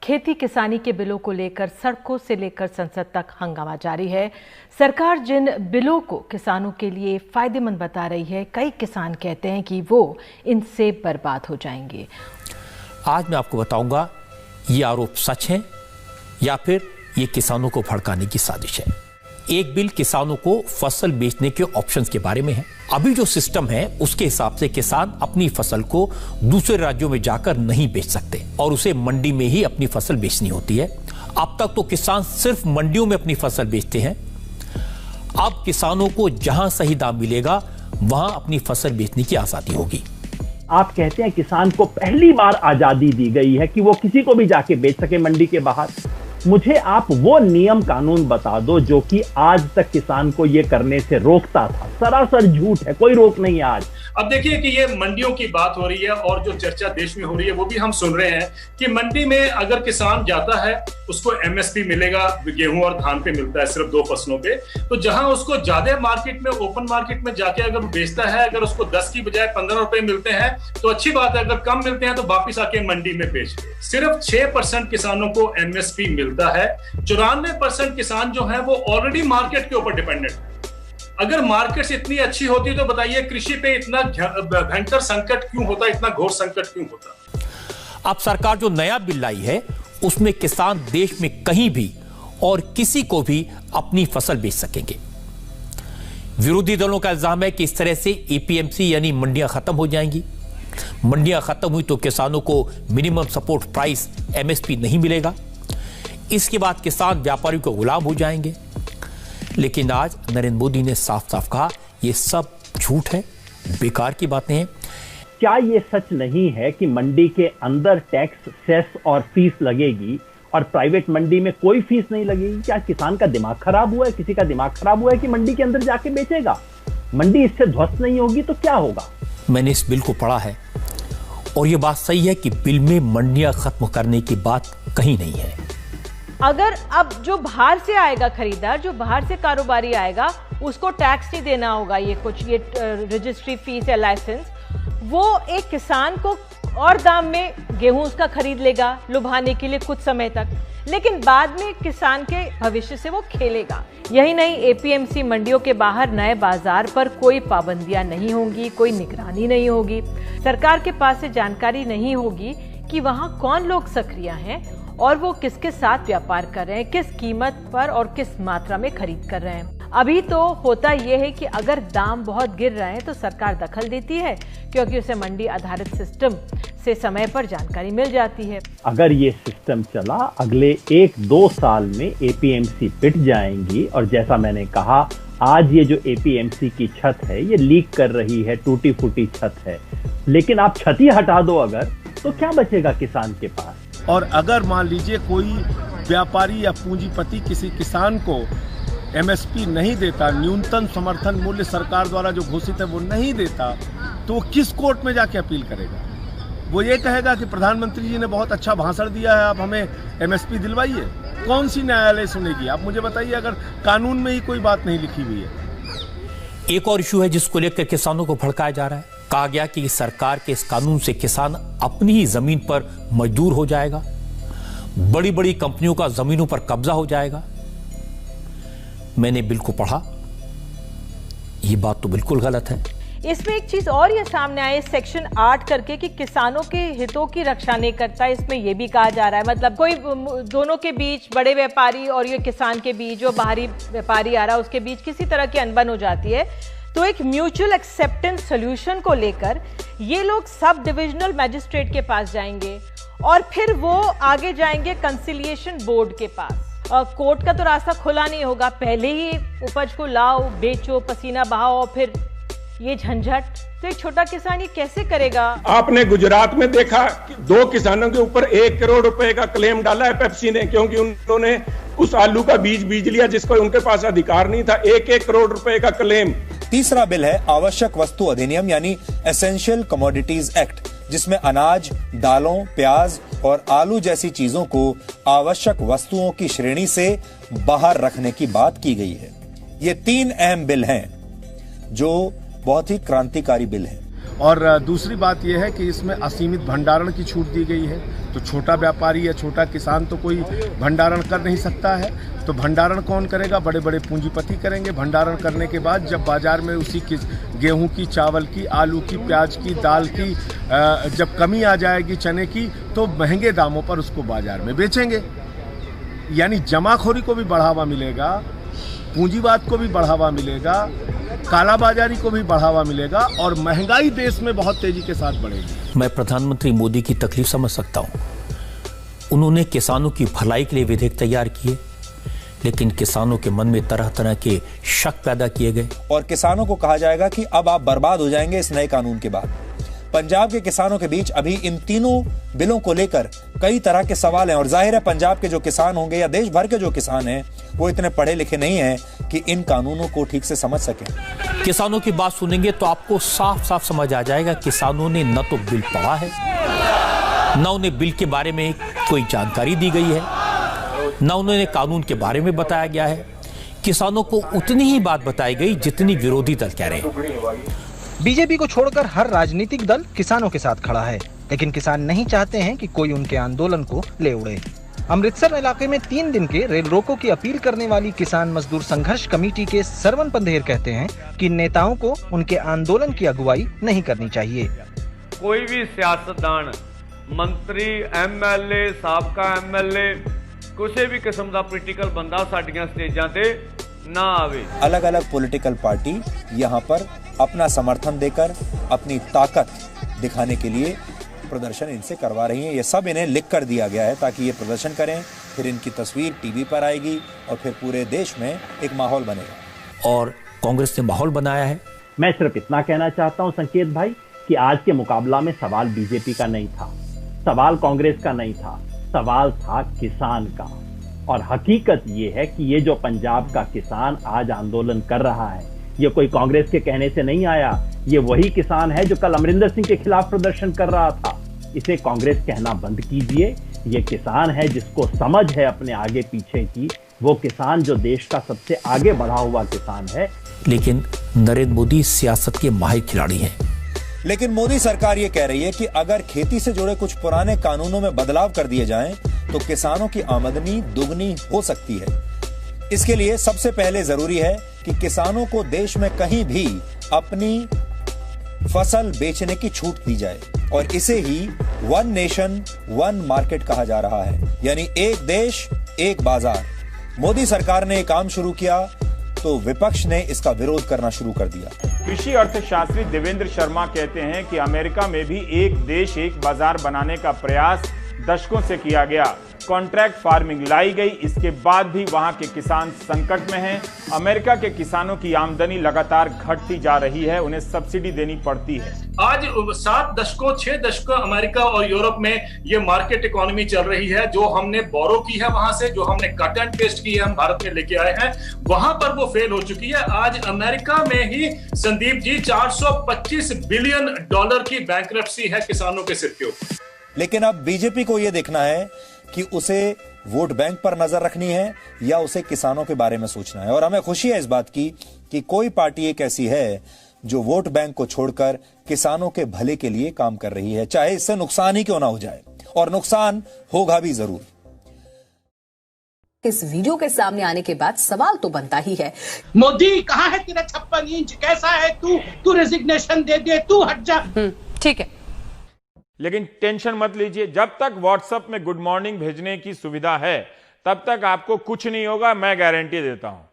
खेती किसानी के बिलों को लेकर सड़कों से लेकर संसद तक हंगामा जारी है। सरकार जिन बिलों को किसानों के लिए फायदेमंद बता रही है, कई किसान कहते हैं कि वो इनसे बर्बाद हो जाएंगे। आज मैं आपको बताऊंगा ये आरोप सच है या फिर ये किसानों को भड़काने की साजिश है। एक बिल किसानों को फसल बेचने के ऑप्शंस के बारे में है। अभी जो सिस्टम है उसके हिसाब से किसान अपनी फसल को दूसरे राज्यों में जाकर नहीं बेच सकते और उसे मंडी में ही अपनी फसल बेचनी होती है। अब तक तो किसान सिर्फ मंडियों में अपनी फसल बेचते हैं। अब किसानों को जहां सही दाम मिलेगा वहां अपनी फसल बेचने की आजादी होगी। आप कहते हैं किसान को पहली बार आजादी दी गई है कि वो किसी को भी जाके बेच सके मंडी के बाहर। मुझे आप वो नियम कानून बता दो जो कि आज तक किसान को ये करने से रोकता था। सरासर झूठ है, कोई रोक नहीं है आज। अब देखिए कि ये मंडियों की बात हो रही है और जो चर्चा देश में हो रही है वो भी हम सुन रहे हैं कि मंडी में अगर किसान जाता है उसको एमएसपी मिलेगा, गेहूं और धान पे मिलता है सिर्फ 2 फसलों पे। तो जहां उसको ज्यादा मार्केट में, ओपन मार्केट में जाके अगर बेचता है, अगर उसको 10 की बजाय 15 रुपए मिलते हैं तो अच्छी बात है। अगर कम मिलते हैं तो वापिस आके मंडी में बेच दे। सिर्फ 6% किसानों को एमएसपी मिलता है। 94% किसान जो है वो ऑलरेडी मार्केट के ऊपर डिपेंडेंट है। अगर मार्केट इतनी अच्छी होती तो बताइए कृषि पे इतना भयंकर संकट क्यों होता, इतना घोर संकट क्यों होता। अब सरकार जो नया बिल लाई है उसमें किसान देश में कहीं भी और किसी को भी अपनी फसल बेच सकेंगे। विरोधी दलों का इल्जाम है कि इस तरह से एपीएमसी यानी मंडियां खत्म हो जाएंगी। मंडियां खत्म हुई तो किसानों को मिनिमम सपोर्ट प्राइस एमएसपी नहीं मिलेगा। इसके बाद किसान व्यापारियों को गुलाम हो जाएंगे। लेकिन आज नरेंद्र मोदी ने साफ साफ कहा ये सब झूठ है, बेकार की बातें हैं। क्या ये सच नहीं है कि मंडी के अंदर टैक्स, सेस और फीस लगेगी और प्राइवेट मंडी में कोई फीस नहीं लगेगी? क्या किसान का दिमाग खराब हुआ है? किसी का दिमाग खराब हुआ है कि मंडी के अंदर जाके बेचेगा? मंडी इससे ध्वस्त नहीं होगी तो क्या होगा? मैंने इस बिल को पढ़ा है और ये बात सही है कि बिल में मंडियां खत्म करने की बात कहीं नहीं है। अगर अब जो बाहर से आएगा खरीदार, जो बाहर से कारोबारी आएगा, उसको टैक्स नहीं देना होगा, ये रजिस्ट्री फीस या लाइसेंस, वो एक किसान को और दाम में गेहूं उसका खरीद लेगा लुभाने के लिए कुछ समय तक, लेकिन बाद में किसान के भविष्य से वो खेलेगा। यही नहीं, एपीएमसी मंडियों के बाहर नए बाजार पर कोई पाबंदियां नहीं होंगी, कोई निगरानी नहीं होगी। सरकार के पास से जानकारी नहीं होगी कि वहां कौन लोग सक्रिय हैं और वो किसके साथ व्यापार कर रहे हैं, किस कीमत पर और किस मात्रा में खरीद कर रहे हैं। अभी तो होता यह है कि अगर दाम बहुत गिर रहे हैं तो सरकार दखल देती है क्योंकि उसे मंडी आधारित सिस्टम से समय पर जानकारी मिल जाती है। अगर ये सिस्टम चला, अगले 1-2 साल में एपीएमसी पिट जाएंगी। और जैसा मैंने कहा, आज ये जो एपीएमसी की छत है ये लीक कर रही है, टूटी फूटी छत है। लेकिन आप छत ही हटा दो अगर, तो क्या बचेगा किसान के पास? और अगर मान लीजिए कोई व्यापारी या पूंजीपति किसी किसान को एमएसपी नहीं देता, न्यूनतम समर्थन मूल्य सरकार द्वारा जो घोषित है वो नहीं देता, तो किस कोर्ट में जाके अपील करेगा? वो ये कहेगा कि प्रधानमंत्री जी ने बहुत अच्छा भाषण दिया है, आप हमें एमएसपी दिलवाइए। कौन सी न्यायालय सुनेगी? आप मुझे बताइए, अगर कानून में ही कोई बात नहीं लिखी हुई है। एक और इशू है जिसको लेकर किसानों को भड़काया जा रहा है। कहा गया कि सरकार के इस कानून से किसान अपनी ही जमीन पर मजदूर हो जाएगा, बड़ी बड़ी कंपनियों का जमीनों पर कब्जा हो जाएगा। मैंने बिल को पढ़ा, यह बात तो बिल्कुल गलत है। इसमें एक चीज और ये सामने आए, सेक्शन 8 करके कि किसानों के हितों की रक्षा नहीं करता। इसमें यह भी कहा जा रहा है, मतलब कोई दोनों के बीच, बड़े व्यापारी और ये किसान के बीच, जो बाहरी व्यापारी आ रहा है उसके बीच किसी तरह की अनबन हो जाती है तो एक म्यूचुअल एक्सेप्टेंस सॉल्यूशन को लेकर ये लोग सब डिविजनल मैजिस्ट्रेट के पास जाएंगे और फिर वो आगे जाएंगे कंसिलिएशन बोर्ड के पास। कोर्ट का तो रास्ता खुला नहीं होगा, पहले ही उपज को लाओ, बेचो, पसीना बहाओ और फिर ये झंझट। तो एक छोटा किसान ये कैसे करेगा? आपने गुजरात में देखा कि 2 किसानों के ऊपर 1 करोड़ रुपए का क्लेम डाला है पेप्सी ने, क्योंकि उन्होंने उस आलू का बीज लिया जिसको उनके पास अधिकार नहीं था। 1-1 करोड़ रुपए का क्लेम। तीसरा बिल है आवश्यक वस्तु अधिनियम यानी एसेंशियल कमोडिटीज एक्ट, जिसमें अनाज, दालों, प्याज और आलू जैसी चीजों को आवश्यक वस्तुओं की श्रेणी से बाहर रखने की बात की गई है। ये 3 अहम बिल हैं जो बहुत ही क्रांतिकारी बिल हैं। और दूसरी बात यह है कि इसमें असीमित भंडारण की छूट दी गई है। तो छोटा व्यापारी या छोटा किसान तो कोई भंडारण कर नहीं सकता है, तो भंडारण कौन करेगा? बड़े बड़े पूंजीपति करेंगे। भंडारण करने के बाद जब बाजार में उसी की गेहूं की, चावल की, आलू की, प्याज की, दाल की जब कमी आ जाएगी, चने की, तो महंगे दामों पर उसको बाजार में बेचेंगे। यानी जमाखोरी को भी बढ़ावा मिलेगा, पूंजीवाद को भी बढ़ावा मिलेगा, कालाबाजारी को भी बढ़ावा मिलेगा और महंगाई देश में बहुत तेजी के साथ बढ़ेगी। मैं प्रधानमंत्री मोदी की तकलीफ समझ सकता हूं। उन्होंने किसानों की भलाई के लिए विधेयक तैयार किए, लेकिन किसानों के मन में तरह तरह के शक पैदा किए गए और किसानों को कहा जाएगा कि अब आप बर्बाद हो जाएंगे इस नए कानून के बाद। पंजाब के किसानों के बीच अभी इन तीनों बिलों को लेकर कई तरह के सवाल हैं और जाहिर है पंजाब के जो किसान होंगे या देश भर के जो किसान हैं वो इतने पढ़े लिखे नहीं हैं कि इन कानूनों को ठीक से समझ सकें। किसानों की बात सुनेंगे तो आपको साफ साफ समझ आ जाएगा किसानों ने न तो बिल पढ़ा है, न उन्हें बिल के बारे में कोई जानकारी दी गई है, न उन्हें कानून के बारे में बताया गया है। किसानों को उतनी ही बात बताई गई जितनी विरोधी दल कह रहे हैं। बीजेपी को छोड़कर हर राजनीतिक दल किसानों के साथ खड़ा है, लेकिन किसान नहीं चाहते हैं कि कोई उनके आंदोलन को ले उड़े। अमृतसर इलाके में 3 दिन के रेल रोको की अपील करने वाली किसान मजदूर संघर्ष कमेटी के सरवन पंधेर कहते हैं कि नेताओं को उनके आंदोलन की अगुवाई नहीं करनी चाहिए। कोई भी सियासतदान, मंत्री, एमएलए, साबका एमएलए, किसी भी किस्म का पोलिटिकल बंदा साडियां स्टेजां ते ना आवे। अलग अलग पॉलिटिकल पार्टी यहाँ पर अपना समर्थन देकर अपनी ताकत दिखाने के लिए प्रदर्शन इनसे करवा रही हैं। ये सब इन्हें लिख कर दिया गया है ताकि ये प्रदर्शन करें, फिर इनकी तस्वीर टीवी पर आएगी और फिर पूरे देश में एक माहौल बनेगा। और कांग्रेस ने माहौल बनाया है। मैं सिर्फ इतना कहना चाहता हूं संकेत भाई कि आज के मुकाबला में सवाल बीजेपी का नहीं था, सवाल कांग्रेस का नहीं था, सवाल था किसान का। और हकीकत ये है कि ये जो पंजाब का किसान आज आंदोलन कर रहा है, ये कोई कांग्रेस के कहने से नहीं आया। ये वही किसान है जो कल अमरिंदर सिंह के खिलाफ प्रदर्शन कर रहा था। इसे कांग्रेस कहना बंद कीजिए। ये किसान है जिसको समझ है अपने आगे पीछे की, वो किसान जो देश का सबसे आगे बढ़ा हुआ किसान है। लेकिन नरेंद्र मोदी सियासत के माहिर खिलाड़ी हैं। लेकिन मोदी सरकार ये कह रही है कि अगर खेती से जुड़े कुछ पुराने कानूनों में बदलाव कर दिए जाएं, तो किसानों की आमदनी दुगनी हो सकती है। इसके लिए सबसे पहले जरूरी है कि किसानों को देश में कहीं भी अपनी फसल बेचने की छूट दी जाए और इसे ही वन नेशन वन मार्केट कहा जा रहा है, यानी एक देश एक बाजार। मोदी सरकार ने एक काम शुरू किया तो विपक्ष ने इसका विरोध करना शुरू कर दिया। कृषि अर्थशास्त्री देवेंद्र शर्मा कहते हैं कि अमेरिका में भी एक देश एक बाजार बनाने का प्रयास दशकों से किया गया। कॉन्ट्रैक्ट फार्मिंग लाई गई, इसके बाद भी वहां के किसान संकट में हैं। अमेरिका के किसानों की आमदनी लगातार घटती जा रही है, उन्हें सब्सिडी देनी पड़ती है। आज 7 दशकों 6 दशकों अमेरिका और यूरोप में ये मार्केट इकोनॉमी चल रही है। जो हमने बोरो की है वहां से, जो हमने कट एंड पेस्ट की है, हम भारत में लेके आए हैं, वहां पर वो फेल हो चुकी है। आज अमेरिका में ही संदीप जी $425 बिलियन की बैंकरप्सी है किसानों के सिर के ऊपर। लेकिन अब बीजेपी को यह देखना है कि उसे वोट बैंक पर नजर रखनी है या उसे किसानों के बारे में सोचना है। और हमें खुशी है इस बात की कि कोई पार्टी एक ऐसी है जो वोट बैंक को छोड़कर किसानों के भले के लिए काम कर रही है, चाहे इससे नुकसान ही क्यों ना हो जाए, और नुकसान होगा भी जरूर। इस वीडियो के सामने आने के बाद सवाल तो बनता ही है, मोदी कहाँ है तेरा 56 इंच, कैसा है तू रेजिग्नेशन दे दे, तू हट जा। ठीक है, लेकिन टेंशन मत लीजिए, जब तक व्हाट्सएप में गुड मॉर्निंग भेजने की सुविधा है तब तक आपको कुछ नहीं होगा, मैं गारंटी देता हूं।